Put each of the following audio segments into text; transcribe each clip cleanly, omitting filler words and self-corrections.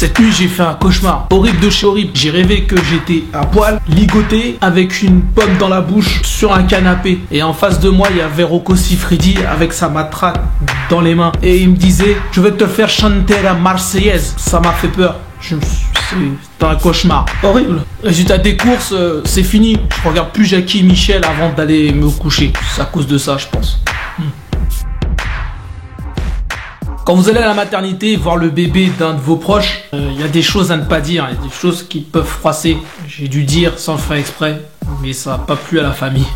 Cette nuit, j'ai fait un cauchemar. Horrible de chez horrible. J'ai rêvé que j'étais à poil, ligoté, avec une pomme dans la bouche, sur un canapé. Et en face de moi, il y avait Rocco Siffredi avec sa matraque dans les mains. Et il me disait, je vais te faire chanter la Marseillaise. Ça m'a fait peur. C'était un cauchemar. Horrible. Résultat des courses, c'est fini. Je regarde plus Jackie et Michel avant d'aller me coucher. C'est à cause de ça, je pense. Quand vous allez à la maternité voir le bébé d'un de vos proches, il y a des choses à ne pas dire, il y a des choses qui peuvent froisser. J'ai dû dire sans le faire exprès, mais ça n'a pas plu à la famille.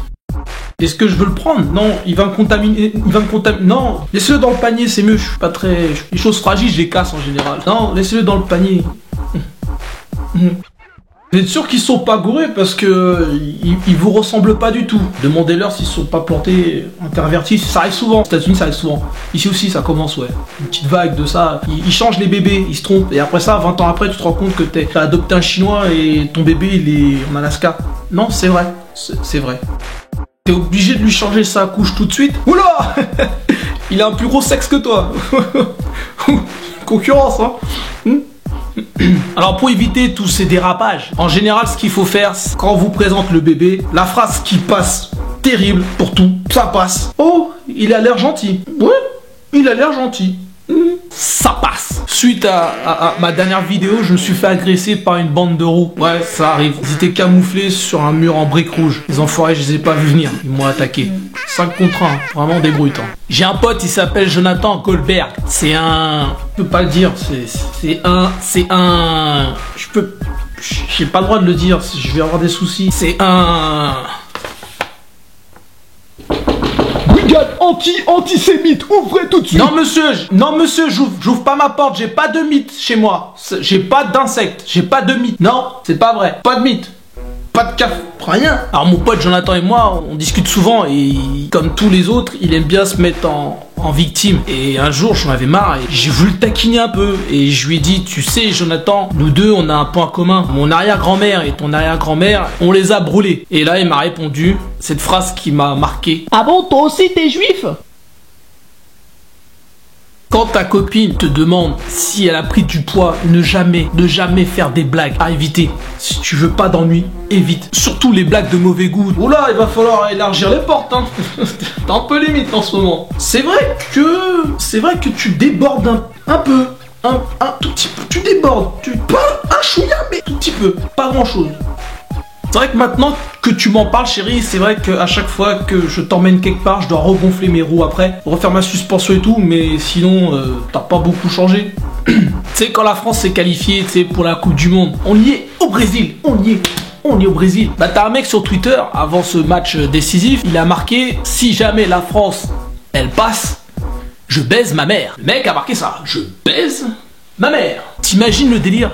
Est-ce que je veux le prendre? Non, il va me contaminer. Non, laissez-le dans le panier, c'est mieux. Je suis pas très. Les choses fragiles, je les casse en général. Non, laissez-le dans le panier. Vous êtes sûr qu'ils sont pas gourés parce que ils vous ressemblent pas du tout. Demandez-leur s'ils sont pas plantés, intervertis. Ça arrive souvent. Aux États-Unis, ça arrive souvent. Ici aussi, ça commence, ouais. Une petite vague de ça. Ils changent les bébés, ils se trompent. Et après ça, 20 ans après, tu te rends compte que t'as adopté un Chinois et ton bébé, il est en Alaska. Non, c'est vrai. C'est vrai. T'es obligé de lui changer sa couche tout de suite. Oula Il a un plus gros sexe que toi. Concurrence, hein. Alors pour éviter tous ces dérapages, en général ce qu'il faut faire, quand on vous présente le bébé, la phrase qui passe, terrible pour tout, ça passe. Oh, il a l'air gentil. Ouais, il a l'air gentil. Ça passe. Suite à ma dernière vidéo, je me suis fait agresser par une bande de roux. Ouais, ça arrive. Ils étaient camouflés sur un mur en briques rouges. Les enfoirés, je les ai pas vus venir. Ils m'ont attaqué. 5 contre 1. Vraiment des brutes. Hein. J'ai un pote, il s'appelle Jonathan Goldberg. C'est un... Je peux pas le dire. C'est un... J'ai pas le droit de le dire. Je vais avoir des soucis. C'est un... Antisémite, ouvrez tout de suite. Non monsieur, j'ouvre pas ma porte, j'ai pas de mythe chez moi. J'ai pas d'insectes, j'ai pas de mythe. Non, c'est pas vrai. Pas de mythe. Pas de café, rien. Alors mon pote Jonathan et moi, on discute souvent et comme tous les autres, il aime bien se mettre en victime. Et un jour, j'en avais marre et j'ai voulu le taquiner un peu. Et je lui ai dit, tu sais Jonathan, nous deux, on a un point commun. Mon arrière-grand-mère et ton arrière-grand-mère, on les a brûlés. Et là, il m'a répondu cette phrase qui m'a marqué. Ah bon, toi aussi t'es juif? Quand ta copine te demande si elle a pris du poids, ne jamais faire des blagues à éviter. Si tu veux pas d'ennui, évite. Surtout les blagues de mauvais goût. Oula, il va falloir élargir les portes, hein. T'es un peu limite en ce moment. C'est vrai que tu débordes un peu. Un tout petit peu. Tu débordes. Pas un chouïa, mais tout petit peu. Pas grand chose. C'est vrai que maintenant que tu m'en parles, chérie, c'est vrai qu'à chaque fois que je t'emmène quelque part, je dois regonfler mes roues après, refaire ma suspension et tout, mais sinon, t'as pas beaucoup changé. Tu sais, quand la France s'est qualifiée, tu sais, pour la Coupe du Monde, on y est au Brésil, on y est au Brésil. Bah t'as un mec sur Twitter, avant ce match décisif, il a marqué « Si jamais la France, elle passe, je baise ma mère ». Le mec a marqué ça, « Je baise ma mère ». T'imagines le délire?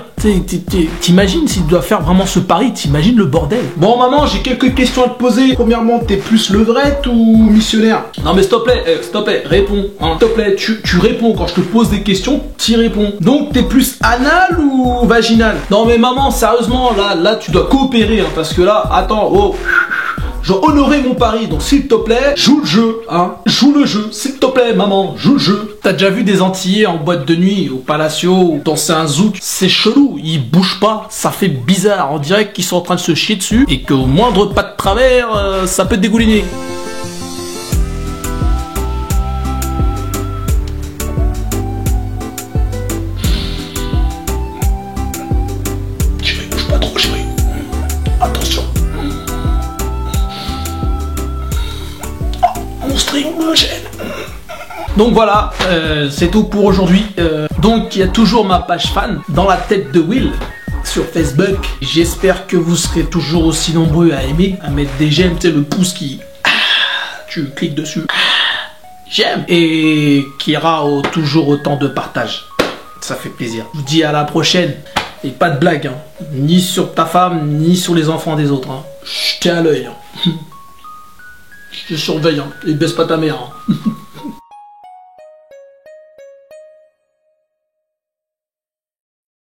T'imagines s'il doit faire vraiment ce pari? T'imagines le bordel? Bon maman, j'ai quelques questions à te poser. Premièrement, t'es plus levrette ou missionnaire? Non mais s'il te plaît, réponds. Hein. S'il te plaît, tu réponds. Quand je te pose des questions, t'y réponds. Donc t'es plus anal ou vaginal? Non mais maman, sérieusement, là tu dois coopérer. Hein, parce que là, attends, oh... Je dois honorer mon pari, donc s'il te plaît, joue le jeu, hein. Joue le jeu, s'il te plaît, maman, joue le jeu. T'as déjà vu des Antillais en boîte de nuit, au Palacio, ou danser un zouk? C'est chelou, ils bougent pas, ça fait bizarre. On dirait qu'ils sont en train de se chier dessus, et qu'au moindre pas de travers, ça peut dégouliner. Chérie, bouge pas trop, chérie. Attention. Donc voilà, c'est tout pour aujourd'hui. Donc il y a toujours ma page fan dans la tête de Will sur Facebook. J'espère que vous serez toujours aussi nombreux à aimer, à mettre des j'aime, tu sais le pouce qui... tu cliques dessus. J'aime. Et qu'il y aura toujours autant de partage. Ça fait plaisir. Je vous dis à la prochaine. Et pas de blague, hein. Ni sur ta femme, ni sur les enfants des autres. Hein. Je tiens à l'œil. Hein. Je te surveille, hein. Et baisse pas ta mère. Hein.